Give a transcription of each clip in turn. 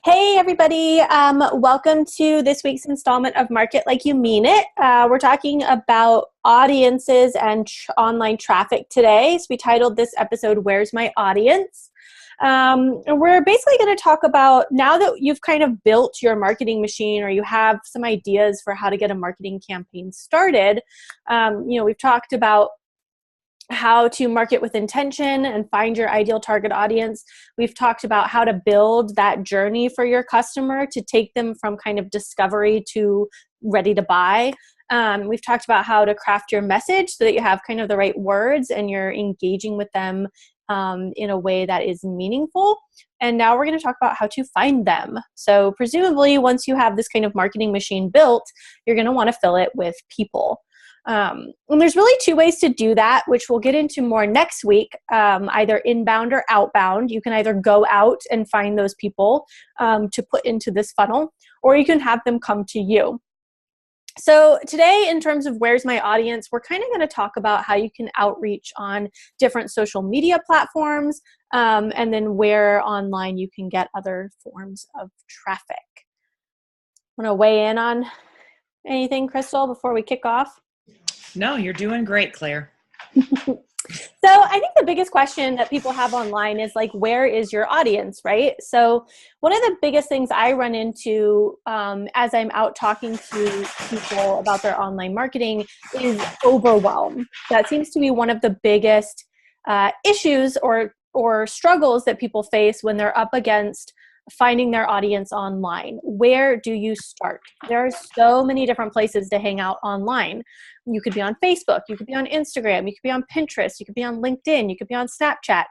Hey, everybody. Welcome to this week's installment of Market Like You Mean It. We're talking about audiences and online traffic today. So we titled this episode, Where's My Audience? And we're basically going to talk about, now that you've kind of built your marketing machine or you have some ideas for how to get a marketing campaign started, we've talked about how to market with intention and find your ideal target audience. We've talked about how to build that journey for your customer to take them from kind of discovery to ready to buy. We've talked about how to craft your message so that you have kind of the right words and you're engaging with them in a way that is meaningful. And now we're going to talk about how to find them. So presumably, once you have this kind of marketing machine built, you're going to want to fill it with people. And there's really two ways to do that, which we'll get into more next week, either inbound or outbound. You can either go out and find those people to put into this funnel, or you can have them come to you. So today, in terms of where's my audience, we're kind of going to talk about how you can outreach on different social media platforms, and then where online you can get other forms of traffic. Want to weigh in on anything, Crystal, before we kick off? No, you're doing great, Claire. So I think the biggest question that people have online is like, where is your audience, right? So one of the biggest things I run into as I'm out talking to people about their online marketing is overwhelm. That seems to be one of the biggest issues or struggles that people face when they're up against finding their audience online. Where do you start? There are so many different places to hang out online. You could be on Facebook, you could be on Instagram, you could be on Pinterest, you could be on LinkedIn, you could be on Snapchat,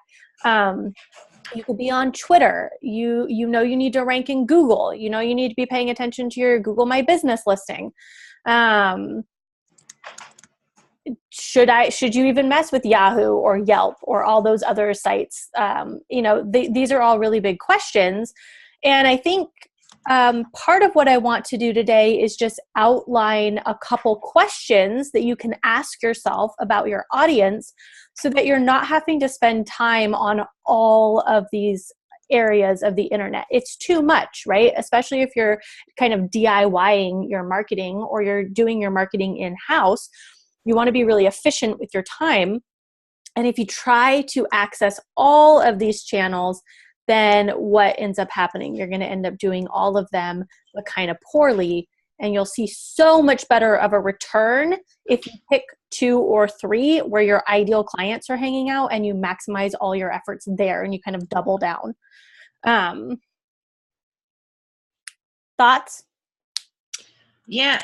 you could be on Twitter. You need to rank in Google. You need to be paying attention to your Google My Business listing. Should you even mess with Yahoo or Yelp or all those other sites? These are all really big questions. And I think part of what I want to do today is just outline a couple questions that you can ask yourself about your audience so that you're not having to spend time on all of these areas of the internet. It's too much, right? Especially if you're kind of DIYing your marketing or you're doing your marketing in-house. You want to be really efficient with your time. And if you try to access all of these channels, then what ends up happening? You're going to end up doing all of them, but kind of poorly. And you'll see so much better of a return if you pick 2 or 3 where your ideal clients are hanging out and you maximize all your efforts there and you kind of double down. Thoughts? Yeah,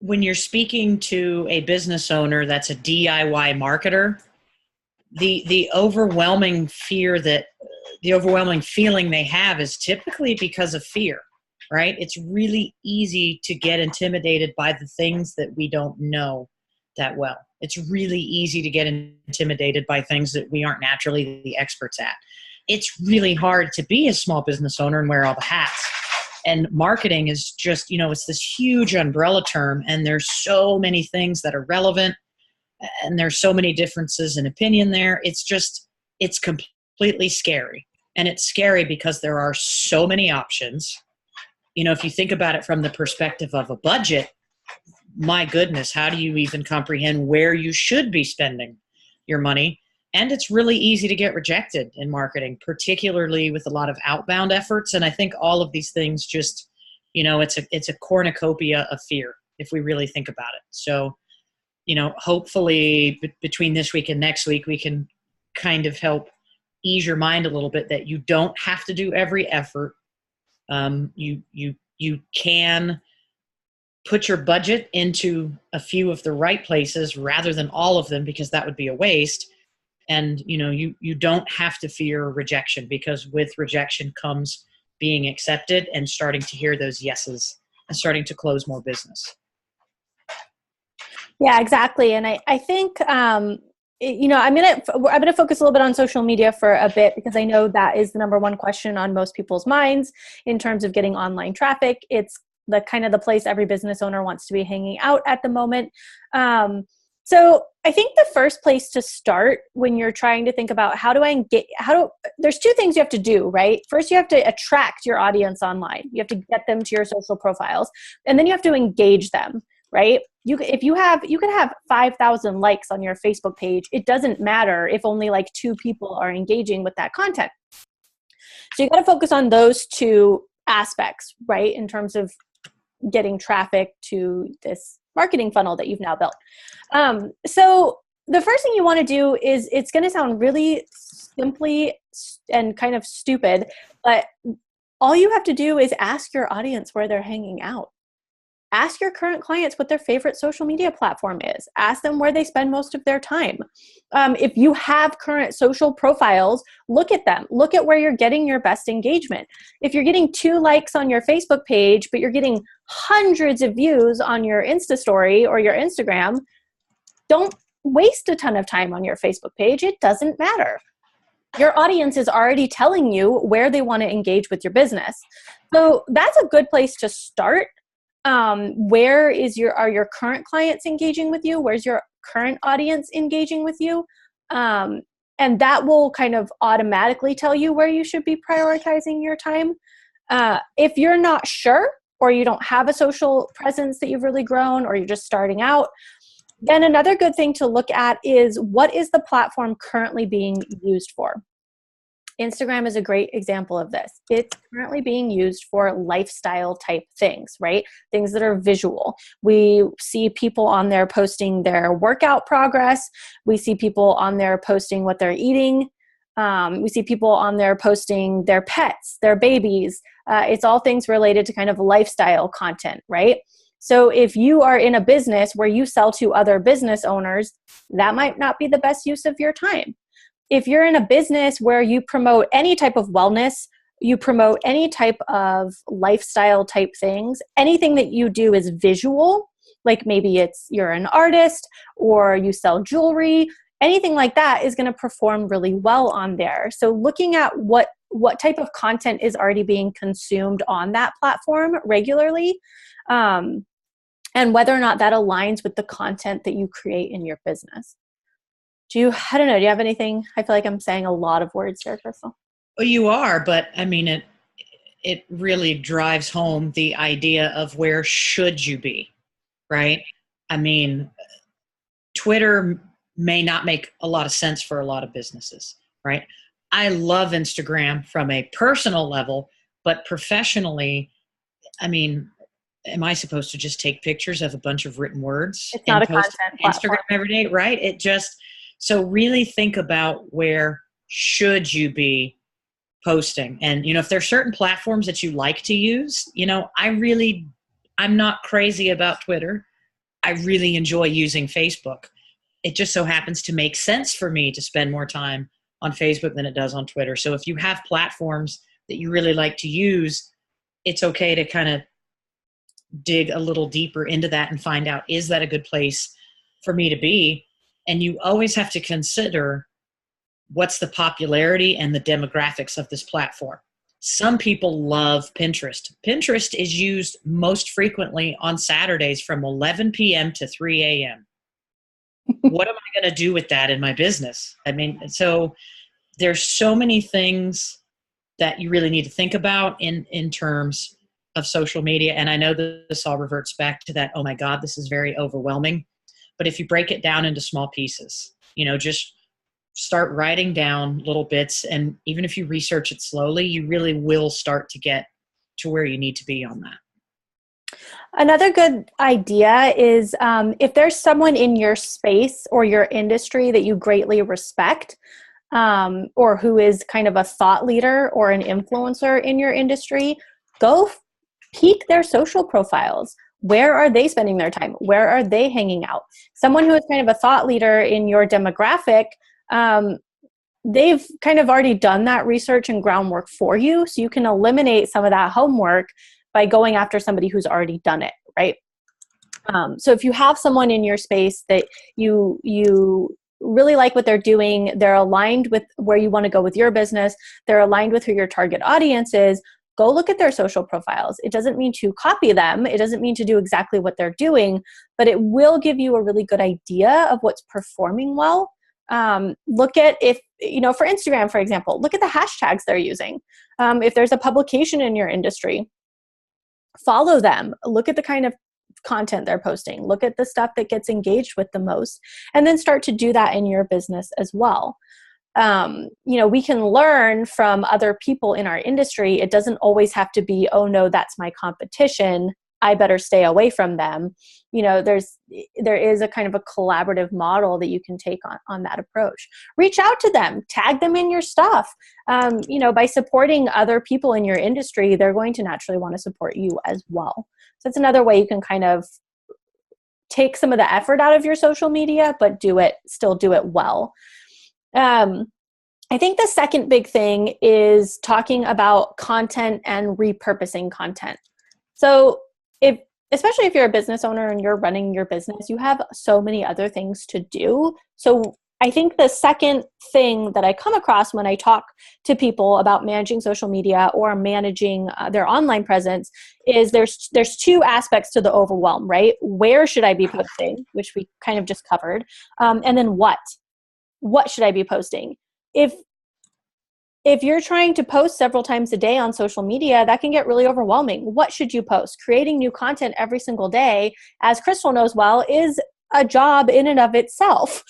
when you're speaking to a business owner that's a DIY marketer, the overwhelming feeling they have is typically because of fear, right? It's really easy to get intimidated by the things that we don't know that well. It's really easy to get intimidated by things that we aren't naturally the experts at. It's really hard to be a small business owner and wear all the hats. And marketing is just, it's this huge umbrella term, and there's so many things that are relevant, and there's so many differences in opinion there. It's completely scary. And it's scary because there are so many options. If you think about it from the perspective of a budget, my goodness, how do you even comprehend where you should be spending your money? And it's really easy to get rejected in marketing, particularly with a lot of outbound efforts. And I think all of these things just, it's a cornucopia of fear if we really think about it. So, hopefully between this week and next week, we can kind of help ease your mind a little bit that you don't have to do every effort. You can put your budget into a few of the right places rather than all of them, because that would be a waste. And, you don't have to fear rejection, because with rejection comes being accepted and starting to hear those yeses and starting to close more business. Yeah, exactly. And I think, I'm going to focus a little bit on social media for a bit, because I know that is the number one question on most people's minds in terms of getting online traffic. It's the kind of the place every business owner wants to be hanging out at the moment. So I think the first place to start when you're trying to think about there's two things you have to do, right? First, you have to attract your audience online. You have to get them to your social profiles, and then you have to engage them, right? You could have 5,000 likes on your Facebook page. It doesn't matter if only like 2 people are engaging with that content. So you got to focus on those two aspects, right? In terms of getting traffic to this marketing funnel that you've now built. So the first thing you want to do is, it's going to sound really simply and kind of stupid, but all you have to do is ask your audience where they're hanging out. Ask your current clients what their favorite social media platform is. Ask them where they spend most of their time. If you have current social profiles, look at them. Look at where you're getting your best engagement. If you're getting 2 likes on your Facebook page, but you're getting hundreds of views on your Insta story or your Instagram, don't waste a ton of time on your Facebook page. It doesn't matter. Your audience is already telling you where they want to engage with your business. So that's a good place to start. Where are your current clients engaging with you? Where's your current audience engaging with you? And that will kind of automatically tell you where you should be prioritizing your time. If you're not sure, or you don't have a social presence that you've really grown, or you're just starting out, then another good thing to look at is, what is the platform currently being used for? Instagram is a great example of this. It's currently being used for lifestyle type things, right? Things that are visual. We see people on there posting their workout progress. We see people on there posting what they're eating. We see people on there posting their pets, their babies. It's all things related to kind of lifestyle content, right? So if you are in a business where you sell to other business owners, that might not be the best use of your time. If you're in a business where you promote any type of wellness, you promote any type of lifestyle type things, anything that you do is visual, like maybe you're an artist or you sell jewelry, anything like that is going to perform really well on there. So looking at what type of content is already being consumed on that platform regularly, and whether or not that aligns with the content that you create in your business. Do you have anything? I feel like I'm saying a lot of words here, Crystal. Well, you are, but I mean, it really drives home the idea of where should you be, right? I mean, Twitter may not make a lot of sense for a lot of businesses, right? I love Instagram from a personal level, but professionally, I mean, am I supposed to just take pictures of a bunch of written words? It's not a content platform. Instagram every day, right? So really think about where should you be posting. And, if there are certain platforms that you like to use, I'm not crazy about Twitter. I really enjoy using Facebook. It just so happens to make sense for me to spend more time on Facebook than it does on Twitter. So if you have platforms that you really like to use, it's okay to kind of dig a little deeper into that and find out, is that a good place for me to be? And you always have to consider what's the popularity and the demographics of this platform. Some people love Pinterest. Pinterest is used most frequently on Saturdays from 11 p.m. to 3 a.m. What am I going to do with that in my business? I mean, so there's so many things that you really need to think about in terms of social media. And I know that this all reverts back to that, oh my God, this is very overwhelming. But if you break it down into small pieces, just start writing down little bits. And even if you research it slowly, you really will start to get to where you need to be on that. Another good idea is, if there's someone in your space or your industry that you greatly respect, or who is kind of a thought leader or an influencer in your industry, go peek their social profiles. Where are they spending their time? Where are they hanging out? Someone who is kind of a thought leader in your demographic, they've kind of already done that research and groundwork for you. So you can eliminate some of that homework by going after somebody who's already done it, right? So if you have someone in your space that you really like what they're doing, they're aligned with where you want to go with your business, they're aligned with who your target audience is, go look at their social profiles. It doesn't mean to copy them. It doesn't mean to do exactly what they're doing, but it will give you a really good idea of what's performing well. Look at for Instagram, for example, look at the hashtags they're using. If there's a publication in your industry, follow them. Look at the kind of content they're posting. Look at the stuff that gets engaged with the most, and then start to do that in your business as well. We can learn from other people in our industry. It doesn't always have to be, oh no, that's my competition, I better stay away from them. There is a kind of a collaborative model that you can take on that approach. Reach out to them, tag them in your stuff. By supporting other people in your industry, they're going to naturally want to support you as well. So that's another way you can kind of take some of the effort out of your social media, but still do it well. I think the second big thing is talking about content and repurposing content. So especially if you're a business owner and you're running your business, you have so many other things to do. So I think the second thing that I come across when I talk to people about managing social media or managing their online presence is there's two aspects to the overwhelm, right? Where should I be posting, which we kind of just covered, and then what should I be posting? If you're trying to post several times a day on social media, that can get really overwhelming. What should you post? Creating new content every single day, as Crystal knows well, is a job in and of itself.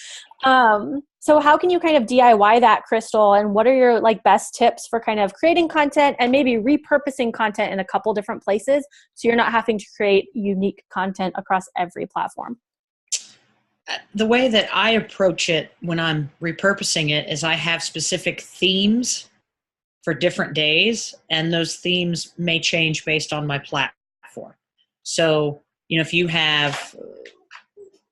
So how can you kind of DIY that, Crystal? And what are your best tips for kind of creating content and maybe repurposing content in a couple different places so you're not having to create unique content across every platform? The way that I approach it when I'm repurposing it is I have specific themes for different days, and those themes may change based on my platform. So, if you have,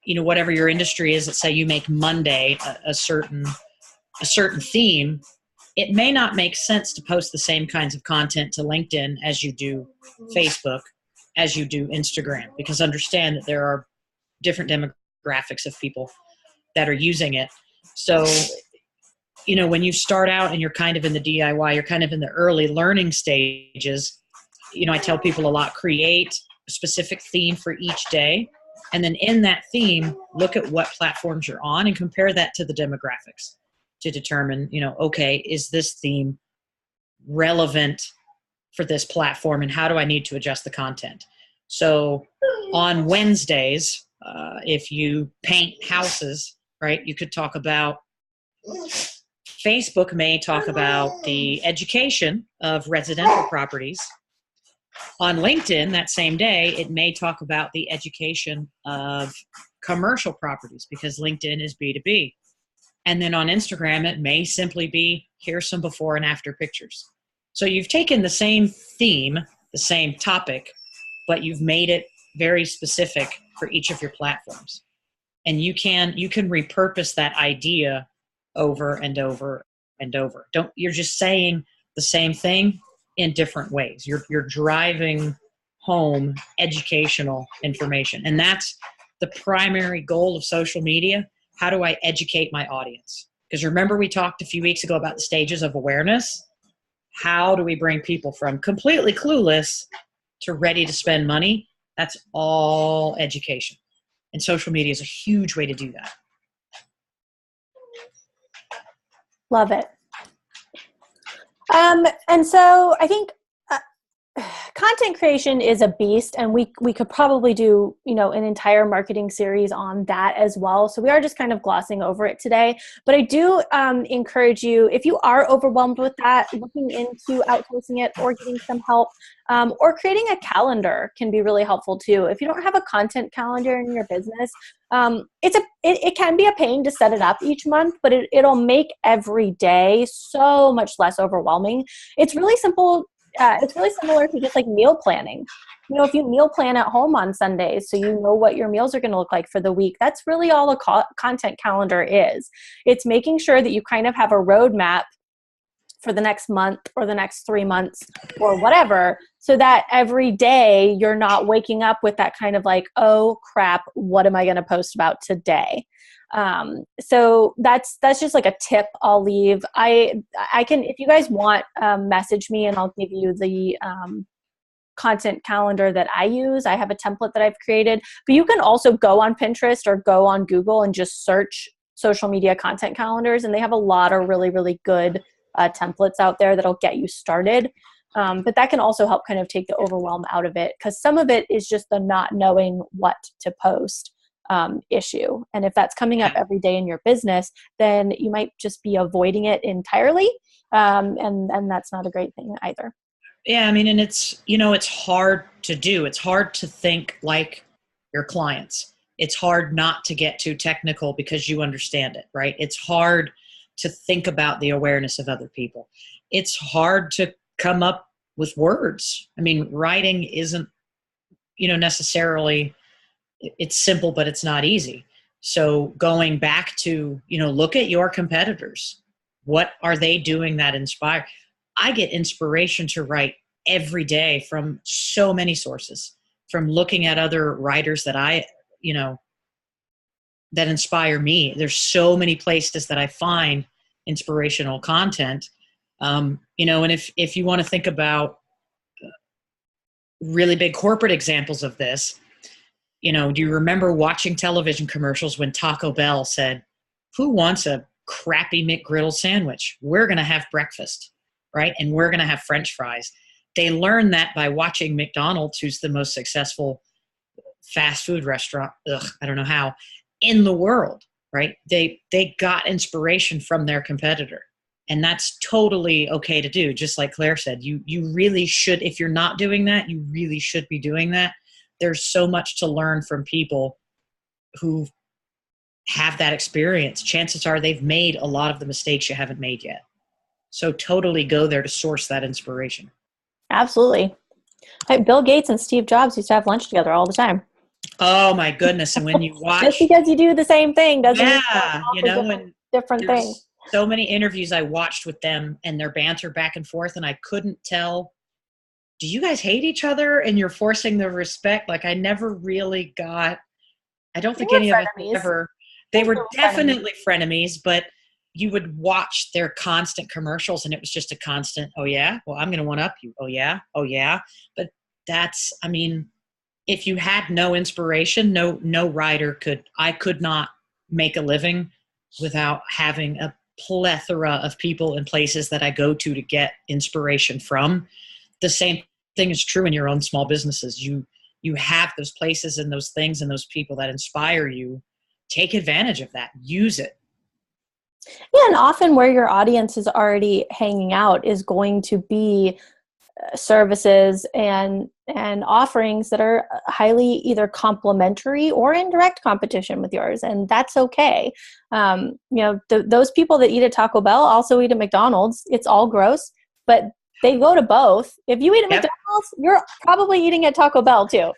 whatever your industry is, let's say you make Monday a certain theme, it may not make sense to post the same kinds of content to LinkedIn as you do Facebook, as you do Instagram, because understand that there are different demographics of people that are using it. So, when you start out and you're kind of in the DIY, you're kind of in the early learning stages, I tell people a lot, create a specific theme for each day. And then in that theme, look at what platforms you're on and compare that to the demographics to determine, okay, is this theme relevant for this platform and how do I need to adjust the content? So on Wednesdays, if you paint houses, right, you could talk about, Facebook may talk about the education of residential properties. On LinkedIn that same day, it may talk about the education of commercial properties because LinkedIn is B2B. And then on Instagram, it may simply be, here's some before and after pictures. So you've taken the same theme, the same topic, but you've made it very specific for each of your platforms. And you can repurpose that idea over and over and over. You're just saying the same thing in different ways. You're driving home educational information. And that's the primary goal of social media. How do I educate my audience? Because remember we talked a few weeks ago about the stages of awareness. How do we bring people from completely clueless to ready to spend money? That's all education. And social media is a huge way to do that. Love it. And so I think content creation is a beast, and we could probably do, an entire marketing series on that as well. So we are just kind of glossing over it today. But I do encourage you, if you are overwhelmed with that, looking into outsourcing it or getting some help, or creating a calendar can be really helpful too. If you don't have a content calendar in your business, it can be a pain to set it up each month, but it'll make every day so much less overwhelming. It's really simple. It's really similar to just like meal planning. If you meal plan at home on Sundays, so you know what your meals are going to look like for the week, that's really all a content calendar is. It's making sure that you kind of have a roadmap for the next month or the next 3 months or whatever, so that every day you're not waking up with that kind of like, oh crap, what am I going to post about today? So that's just like a tip I'll leave. I can, if you guys want, message me and I'll give you the content calendar that I use. I have a template that I've created, but you can also go on Pinterest or go on Google and just search social media content calendars, and they have a lot of really, really good templates out there that'll get you started. But that can also help kind of take the overwhelm out of it, because some of it is just the not knowing what to post issue. And if that's coming up every day in your business, then you might just be avoiding it entirely. And that's not a great thing either. Yeah, I mean, and it's, it's hard to do. It's hard to think like your clients. It's hard not to get too technical because you understand it, right? It's hard to think about the awareness of other people. It's hard to come up with words. I mean, writing isn't, necessarily, it's simple, but it's not easy. So going back to, look at your competitors. What are they doing that inspire? I get inspiration to write every day from so many sources, from looking at other writers that that inspire me. There's so many places that I find inspirational content. And if you want to think about really big corporate examples of this, do you remember watching television commercials when Taco Bell said, "Who wants a crappy McGriddle sandwich? We're going to have breakfast, right? And we're going to have French fries." They learned that by watching McDonald's, who's the most successful fast food restaurant, I don't know how, in the world, right? They got inspiration from their competitor. And that's totally okay to do. Just like Claire said, you really should, if you're not doing that, you really should be doing that. There's so much to learn from people who have that experience. Chances are they've made a lot of the mistakes you haven't made yet. So totally go there to source that inspiration. Absolutely. Bill Gates and Steve Jobs used to have lunch together all the time. Oh my goodness. And when you watch, just because you do the same thing doesn't mean different things. So many interviews I watched with them and their banter back and forth, and I couldn't tell, do you guys hate each other and you're forcing the respect? Like, I never really got, I don't think any of us ever, they were definitely frenemies, but you would watch their constant commercials and it was just a constant, oh yeah, well, I'm going to one up you. Oh yeah. Oh yeah. But that's, I mean, if you had no inspiration, no writer I could not make a living without having a plethora of people and places that I go to get inspiration from. The same thing is true in your own small businesses. You have those places and those things and those people that inspire you. Take advantage of that. Use it. Yeah, and often where your audience is already hanging out is going to be services and offerings that are highly either complementary or in direct competition with yours, and that's okay. Those people that eat at Taco Bell also eat at McDonald's. It's all gross, but they go to both. If you eat at McDonald's, you're probably eating at Taco Bell too.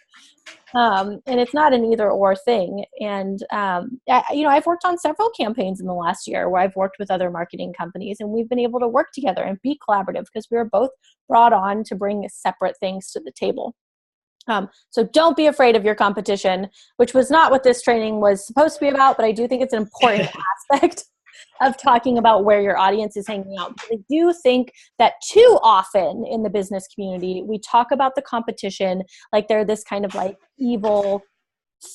And it's not an either or thing. And, I've worked on several campaigns in the last year where I've worked with other marketing companies, and we've been able to work together and be collaborative because we were both brought on to bring separate things to the table. So don't be afraid of your competition, which was not what this training was supposed to be about, but I do think it's an important aspect of talking about where your audience is hanging out. Because I do think that too often in the business community, we talk about the competition like they're this kind of like evil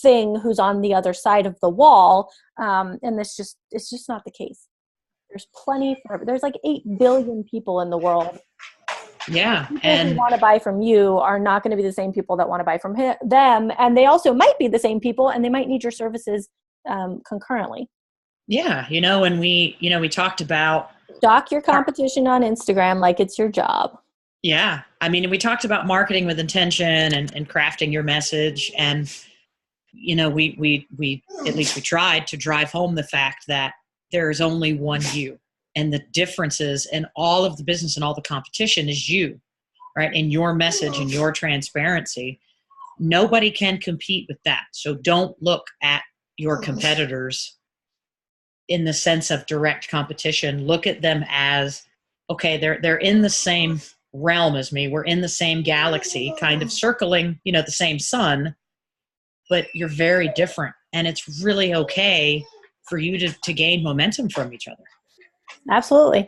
thing who's on the other side of the wall. And it's just not the case. There's plenty there's like 8 billion people in the world. Yeah. People who want to buy from you are not going to be the same people that want to buy from them. And they also might be the same people, and they might need your services concurrently. Yeah. And we talked about stalk your competition on Instagram like it's your job. Yeah. I mean, we talked about marketing with intention and crafting your message. And, we at least we tried to drive home the fact that there is only one you, and the differences in all of the business and all the competition is you, right? And your message and your transparency. Nobody can compete with that. So don't look at your competitors in the sense of direct competition. Look at them as, okay, they're in the same realm as me. We're in the same galaxy, kind of circling, the same sun, but you're very different. And it's really okay for you to gain momentum from each other. Absolutely.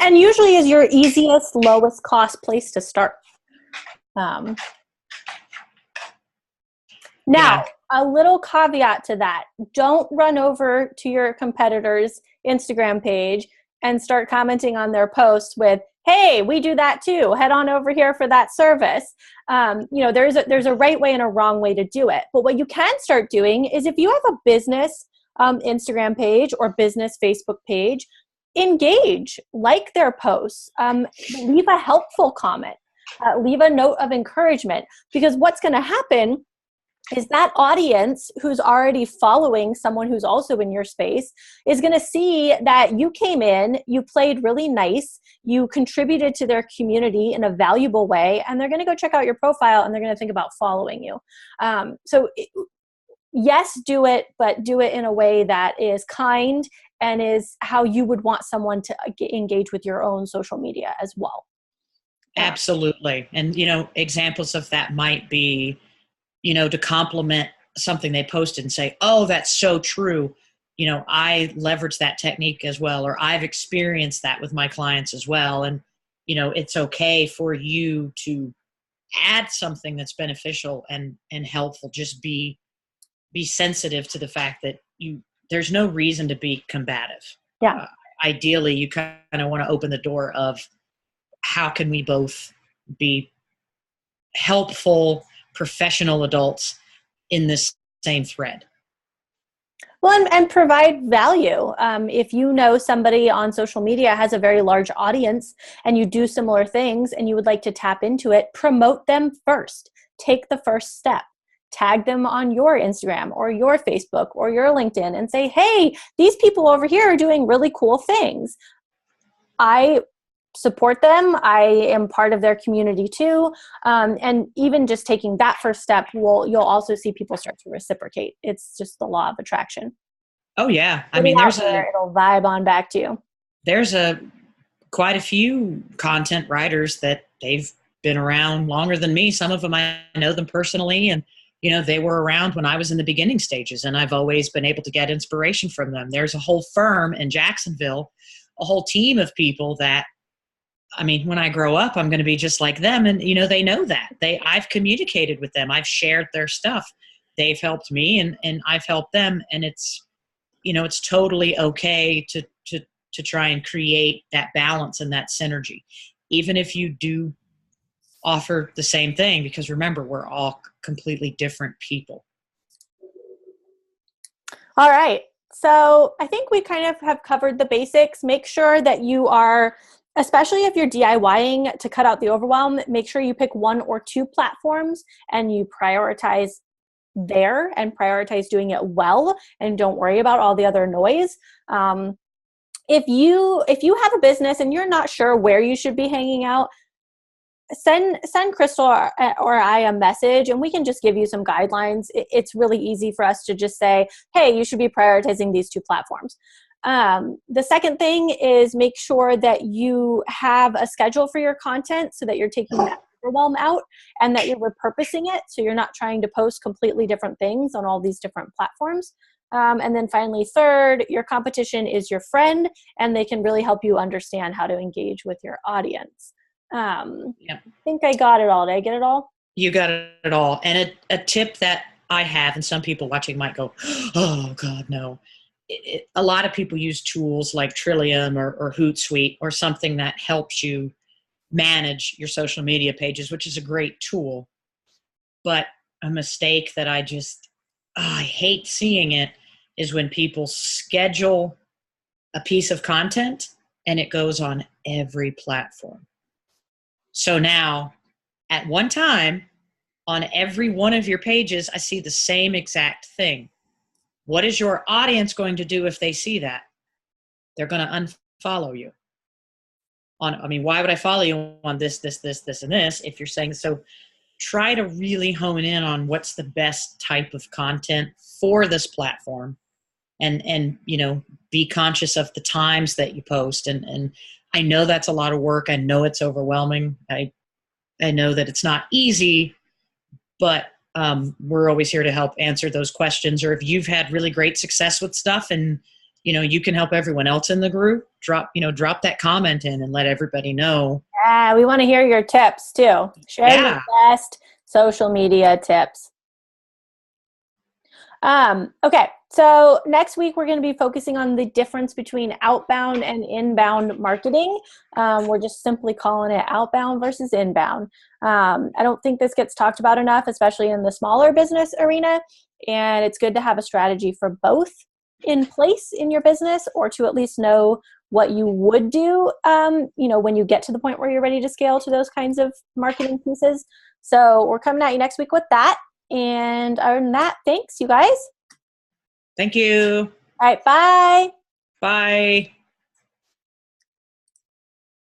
And usually is your easiest, lowest cost place to start. Now, Yeah. a little caveat to that. Don't run over to your competitor's Instagram page and start commenting on their posts with, hey, we do that too. Head on over here for that service. There's a right way and a wrong way to do it. But what you can start doing is if you have a business Instagram page or business Facebook page, engage, like their posts, leave a helpful comment, leave a note of encouragement, because what's going to happen is that audience who's already following someone who's also in your space is going to see that you came in, you played really nice, you contributed to their community in a valuable way, and they're going to go check out your profile and they're going to think about following you. Yes, do it, but do it in a way that is kind and is how you would want someone to engage with your own social media as well. Absolutely. And, examples of that might be, to compliment something they posted and say, oh, that's so true. I leverage that technique as well, or I've experienced that with my clients as well. And, it's okay for you to add something that's beneficial and helpful. Just be sensitive to the fact that there's no reason to be combative. Yeah. Ideally, you kind of want to open the door of how can we both be helpful, professional adults in this same thread. Well, and provide value. If you know somebody on social media has a very large audience and you do similar things and you would like to tap into it, promote them first. Take the first step. Tag them on your Instagram or your Facebook or your LinkedIn and say, hey, these people over here are doing really cool things. I support them. I am part of their community too. And even just taking that first step, you'll also see people start to reciprocate. It's just the law of attraction. Oh yeah. It'll vibe on back to you. There's quite a few content writers that they've been around longer than me. Some of them, I know them personally, and they were around when I was in the beginning stages, and I've always been able to get inspiration from them. There's a whole firm in Jacksonville, a whole team of people that, when I grow up, I'm going to be just like them. And, they know that. I've communicated with them. I've shared their stuff. They've helped me and I've helped them. And it's, it's totally okay to try and create that balance and that synergy, even if you do offer the same thing, because remember, we're all completely different people. All right. So I think we kind of have covered the basics. Make sure that you are, especially if you're DIYing to cut out the overwhelm, make sure you pick 1 or 2 platforms and you prioritize there and prioritize doing it well, and don't worry about all the other noise. If you have a business and you're not sure where you should be hanging out, send Crystal or I a message and we can just give you some guidelines. It's really easy for us to just say, hey, you should be prioritizing these 2 platforms. The second thing is make sure that you have a schedule for your content so that you're taking that overwhelm out and that you're repurposing it. So you're not trying to post completely different things on all these different platforms. And then finally, third, your competition is your friend and they can really help you understand how to engage with your audience. I think I got it all. Did I get it all? You got it all. And a tip that I have, and some people watching might go, oh God, no. A lot of people use tools like Trillium or Hootsuite or something that helps you manage your social media pages, which is a great tool. But a mistake that I hate seeing it is when people schedule a piece of content and it goes on every platform. So now, at one time, on every one of your pages, I see the same exact thing. What is your audience going to do if they see that? They're going to unfollow you. Why would I follow you on this, and this if you're saying so? Try to really hone in on what's the best type of content for this platform and be conscious of the times that you post. And I know that's a lot of work. I know it's overwhelming. I know that it's not easy, but we're always here to help answer those questions. Or if you've had really great success with stuff and, you can help everyone else in the group, drop that comment in and let everybody know. Yeah, we want to hear your tips too. Share your best social media tips. Okay, so next week we're going to be focusing on the difference between outbound and inbound marketing. We're just simply calling it outbound versus inbound. I don't think this gets talked about enough, especially in the smaller business arena, and it's good to have a strategy for both in place in your business, or to at least know what you would do, when you get to the point where you're ready to scale to those kinds of marketing pieces. So we're coming at you next week with that. And other than that, thanks, you guys. Thank you. All right, bye. Bye.